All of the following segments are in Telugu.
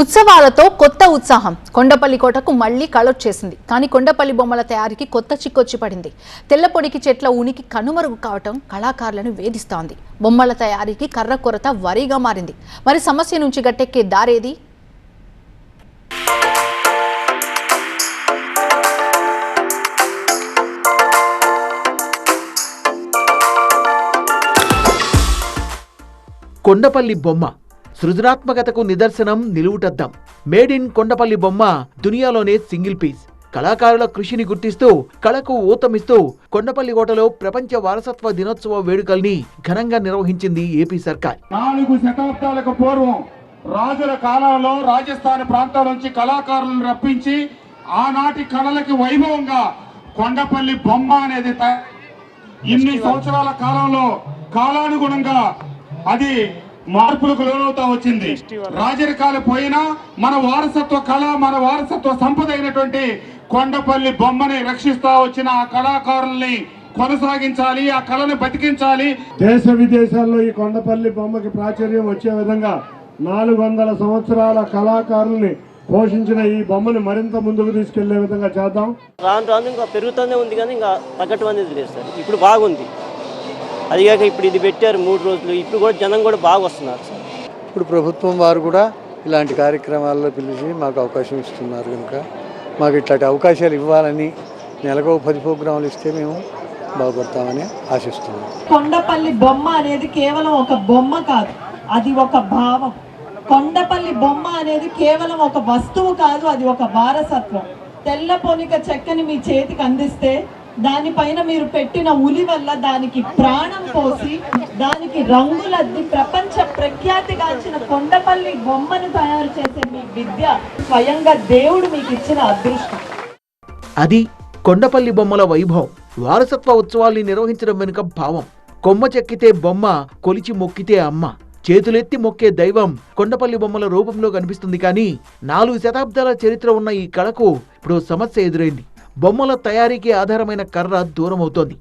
ఉత్సవాలతో కొత్త ఉత్సాహం కొండపల్లి కోటకు మళ్లీ కళొచ్చేసింది. కానీ కొండపల్లి బొమ్మల తయారీకి కొత్త చిక్కొచ్చి పడింది. తెల్లపొడికి చెట్ల ఉనికి కనుమరుగు కావటం కళాకారులను వేధిస్తోంది. బొమ్మల తయారీకి కర్ర కొరత వరిగా మారింది. మరి సమస్య నుంచి గట్టెక్కే దారేది? కొండపల్లి బొమ్మ సృజనాత్మకతకు నిదర్శనం, నిలువుటద్దం. మేడ్ ఇన్ కొండపల్లి బొమ్మ దునియాలోనే సింగిల్ పీస్. కళాకారుల కృషిని గుర్తిస్తూ కళకు ఊతమిస్తూ కొండపల్లి కోటలో ప్రపంచ వారసత్వ దినోత్సవ వేడుకల్ని ఘనంగా నిర్వహించింది ఏపీ సర్కార్. 4 శతాబ్దాలకు పూర్వం రాజుల కాలంలో రాజస్థాన్ ప్రాంతం నుంచి కళాకారులను రప్పించి ఆనాటి కళలకి వైభవంగా కొండపల్లి బొమ్మ అనేది ఇన్ని సంవత్సరాల కాలంలో కాలానుగుణంగా అది మార్పులకు లోనవుతా వచ్చింది. రాజరికాలు పోయినా మన వారసత్వ కళ, మన వారసత్వ సంపద అయినటువంటి కొండపల్లి బొమ్మని రక్షిస్తా వచ్చిన ఆ కళాకారుల్ని కొనసాగించాలి, ఆ కళను బతికించాలి. దేశ విదేశాల్లో ఈ కొండపల్లి బొమ్మకి ప్రాచుర్యం వచ్చే విధంగా 400 సంవత్సరాల కళాకారుల్ని పోషించిన ఈ బొమ్మని మరింత ముందుకు తీసుకెళ్లే విధంగా చేద్దాం. రాను ఇంకా పెరుగుతూనే ఉంది, కానీ ఇంకా తగ్గటం అనేది లేదు సార్. ఇప్పుడు బాగుంది. అదిగాక ఇప్పుడు ఇది పెట్టారు 3 రోజులు, ఇప్పుడు కూడా జనం కూడా బాగా వస్తున్నారు సార్. ఇప్పుడు ప్రభుత్వం వారు కూడా ఇలాంటి కార్యక్రమాల్లో పిలిచి మాకు అవకాశం ఇస్తున్నారు కనుక మాకు ఇట్లాంటి అవకాశాలు ఇవ్వాలని నెలకు 10 ప్రోగ్రాములు ఇస్తే మేము బాగుపడతామని ఆశిస్తున్నాం. కొండపల్లి బొమ్మ అనేది కేవలం ఒక బొమ్మ కాదు, అది ఒక భావం. కొండపల్లి బొమ్మ అనేది కేవలం ఒక వస్తువు కాదు, అది ఒక వారసత్వం. తెల్ల పొనిక చెక్కని మీ చేతికి అందిస్తే దానిపైన మీరు పెట్టిన ఉలి వల్ల దానికి ప్రాణం పోసి దానికి రంగులద్ది ప్రపంచ ప్రఖ్యాతిగాంచిన కొండపల్లి బొమ్మను తయారు చేసే మీ విద్య స్వయంగా దేవుడు మీకు ఇచ్చిన అదృష్టం. అది కొండపల్లి బొమ్మల వైభవం. వారసత్వ ఉత్సవాల్ని నిర్వహించడం వెనుక భావం. కొమ్మ చెక్కితే బొమ్మ, కొలిచి మొక్కితే అమ్మ. చేతులెత్తి మొక్కే దైవం కొండపల్లి బొమ్మల రూపంలో కనిపిస్తుంది. కానీ 4 శతాబ్దాల చరిత్ర ఉన్న ఈ కళకు ఇప్పుడు సమస్య ఎదురైంది. బొమ్మల తయారీకి ఆధారమైన కర్ర దూరమవుతోంది.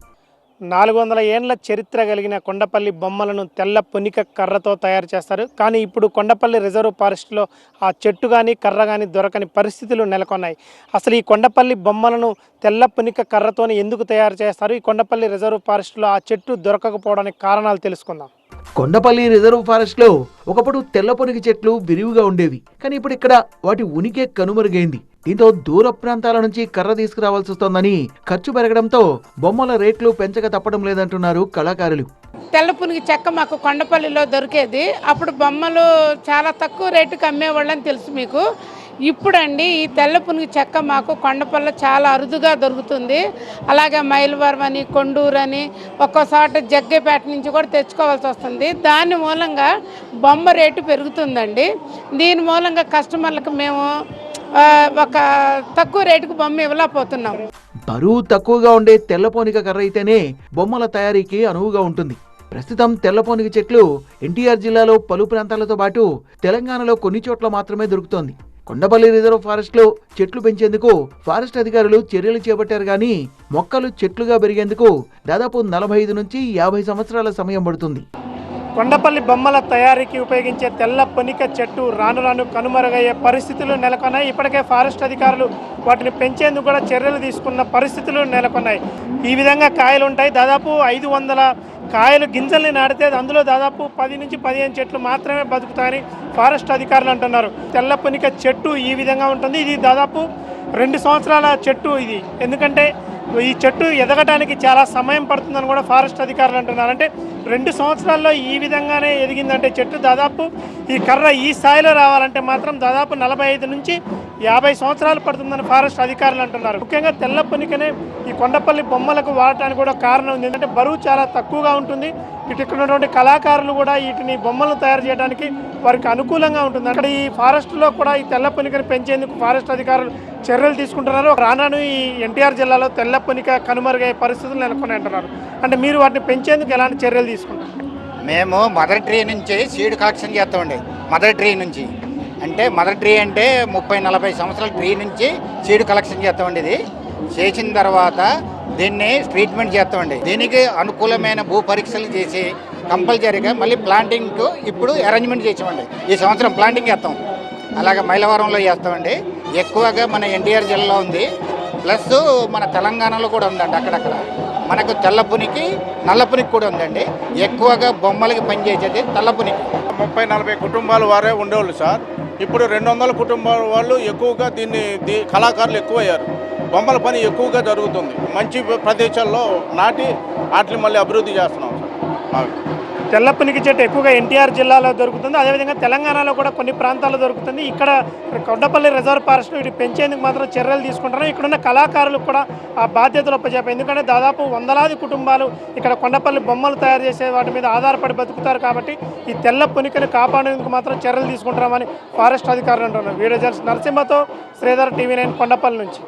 400 ఏండ్ల చరిత్ర కలిగిన కొండపల్లి బొమ్మలను తెల్ల పొనిక కర్రతో తయారు చేస్తారు. కానీ ఇప్పుడు కొండపల్లి రిజర్వ్ ఫారెస్ట్లో ఆ చెట్టు కానీ కర్ర కానీ దొరకని పరిస్థితులు నెలకొన్నాయి. అసలు ఈ కొండపల్లి బొమ్మలను తెల్ల పొనిక కర్రతోనే ఎందుకు తయారు చేస్తారు? ఈ కొండపల్లి రిజర్వ్ ఫారెస్ట్లో ఆ చెట్టు దొరకకపోవడానికి కారణాలు తెలుసుకుందాం. కొండపల్లి రిజర్వ్ ఫారెస్ట్ లో ఒకప్పుడు తెల్లపొనికి చెట్లు విరివిగా ఉండేవి. కానీ ఇప్పుడు ఇక్కడ వాటి ఉనికే కనుమరుగైంది. దీంతో దూర ప్రాంతాల నుంచి కర్ర తీసుకురావాల్సి వస్తోందని ఖర్చు పెరగడంతో బొమ్మల రేట్లు పెంచక తప్పడం లేదంటున్నారు కళాకారులు. తెల్లపునికి చెక్క మాకు కొండపల్లిలో దొరికేది. అప్పుడు బొమ్మలు చాలా తక్కువ రేటుకి అమ్మేవాళ్ళని తెలుసు మీకు. ఇప్పుడండి ఈ తెల్లపునికి చెక్క మాకు కొండపల్లి చాలా అరుదుగా దొరుకుతుంది. అలాగే మైలవరం అని, కొండూరు అని, ఒక్కోసారి జగ్గేపేట నుంచి కూడా తెచ్చుకోవాల్సి వస్తుంది. దాని మూలంగా బొమ్మ రేటు పెరుగుతుందండి. దీని మూలంగా కస్టమర్లకు మేము ఒక తక్కువ రేటుకు బొమ్మ ఇవ్వలేకపోతున్నాం. బరువు తక్కువగా ఉండే తెల్లపోనిక కర్ర అయితేనే బొమ్మల తయారీకి అనువుగా ఉంటుంది. ప్రస్తుతం తెల్లపోనిక చెట్లు ఎన్టీఆర్ జిల్లాలో పలు ప్రాంతాలతో పాటు తెలంగాణలో కొన్ని చోట్ల మాత్రమే దొరుకుతోంది. కొండపల్లి రిజర్వ్ ఫారెస్ట్ లో చెట్లు పెంచేందుకు ఫారెస్ట్ అధికారులు చర్యలు చేపట్టారు. కానీ మొక్కలు చెట్లుగా పెరిగేందుకు దాదాపు 45 నుంచి 50 సంవత్సరాల సమయం పడుతుంది. కొండపల్లి బొమ్మల తయారీకి ఉపయోగించే తెల్ల పొనిక చెట్టు రాను రాను కనుమరుగయ్యే పరిస్థితులు నెలకొన్నాయి. ఇప్పటికే ఫారెస్ట్ అధికారులు వాటిని పెంచేందుకు కూడా చర్యలు తీసుకున్న పరిస్థితులు నెలకొన్నాయి. ఈ విధంగా కాయలు ఉంటాయి. దాదాపు 500 కాయలు గింజల్ని నాటితే అందులో దాదాపు 10 నుంచి 15 చెట్లు మాత్రమే బతుకుతాయని ఫారెస్ట్ అధికారులు అంటున్నారు. తెల్ల పొనిక చెట్టు ఈ విధంగా ఉంటుంది. ఇది దాదాపు 2 సంవత్సరాల చెట్టు ఇది. ఎందుకంటే ఈ చెట్టు ఎదగడానికి చాలా సమయం పడుతుందని కూడా ఫారెస్ట్ అధికారులు అంటున్నారు. అంటే 2 సంవత్సరాల్లో ఈ విధంగానే ఎదిగిందంటే చెట్టు దాదాపు ఈ కర్ర ఈ స్థాయిలో రావాలంటే మాత్రం దాదాపు 45 నుంచి 50 సంవత్సరాలు పడుతుందని ఫారెస్ట్ అధికారులు అంటున్నారు. ముఖ్యంగా తెల్ల పొనికనే ఈ కొండపల్లి బొమ్మలకు వాడటానికి కూడా కారణం ఉంది. ఎందుకంటే బరువు చాలా తక్కువగా ఉంటుంది. ఇక్కడ ఉన్నటువంటి కళాకారులు కూడా వీటిని బొమ్మలను తయారు చేయడానికి వారికి అనుకూలంగా ఉంటుంది. అక్కడ ఈ ఫారెస్ట్లో కూడా ఈ తెల్ల పొనికని పెంచేందుకు ఫారెస్ట్ అధికారులు చర్యలు తీసుకుంటున్నారు. రాను ఈ ఎన్టీఆర్ జిల్లాలో తెల్ల పొనిక కనుమరుగయ్యే పరిస్థితులు నెలకొని అంటున్నారు. అంటే మీరు వాటిని పెంచేందుకు ఎలాంటి చర్యలు తీసుకుంటారు? మేము మదర్ ట్రీ నుంచి సీడ్ కలెక్షన్ చేస్తామండి. మదర్ ట్రీ నుంచి అంటే మదర్ ట్రీ అంటే 30-40 సంవత్సరాల ట్రీ నుంచి సీడ్ కలెక్షన్ చేస్తామండి. ఇది చేసిన తర్వాత దీన్ని ట్రీట్మెంట్ చేస్తామండి. దీనికి అనుకూలమైన భూ పరీక్షలు చేసి కంపల్సరీగా మళ్ళీ ప్లాంటింగ్కు ఇప్పుడు అరేంజ్మెంట్ చేసామండి. ఈ సంవత్సరం ప్లాంటింగ్ చేస్తాం. అలాగే మైలవరంలో చేస్తామండి. ఎక్కువగా మన ఎన్టీఆర్ జిల్లాలో ఉంది, ప్లస్ మన తెలంగాణలో కూడా ఉందండి. అక్కడక్కడ మనకు తెల్లపునికి నల్లపునికి కూడా ఉందండి. ఎక్కువగా బొమ్మలకి పనిచేసేది తెల్లపునికి. 30-40 కుటుంబాల వారే ఉండేవాళ్ళు సార్. ఇప్పుడు 200 కుటుంబాల వాళ్ళు ఎక్కువగా కళాకారులు ఎక్కువయ్యారు. బొమ్మల పని ఎక్కువగా జరుగుతుంది. మంచి ప్రదేశాల్లో నాటి వాటిని మళ్ళీ అభివృద్ధి చేస్తున్నాం సార్. తెల్లపునికి చెట్టు ఎక్కువగా ఎన్టీఆర్ జిల్లాలో దొరుకుతుంది. అదేవిధంగా తెలంగాణలో కూడా కొన్ని ప్రాంతాల్లో దొరుకుతుంది. ఇక్కడ కొండపల్లి రిజర్వ్ ఫారెస్ట్ వీటి పెంచేందుకు మాత్రం చర్యలు తీసుకుంటున్నారు. ఇక్కడున్న కళాకారులకు కూడా ఆ బాధ్యతలు అప్పచెప్పారు. ఎందుకంటే దాదాపు వందలాది కుటుంబాలు ఇక్కడ కొండపల్లి బొమ్మలు తయారు చేసే వాటి మీద ఆధారపడి బతుకుతారు. కాబట్టి ఈ తెల్లపునికని కాపాడేందుకు మాత్రం చర్యలు తీసుకుంటున్నామని ఫారెస్ట్ అధికారులు అంటున్నారు. వీడియో జర్నలిస్ట్ నరసింహతో శ్రీధర్, TV9 కొండపల్లి నుంచి.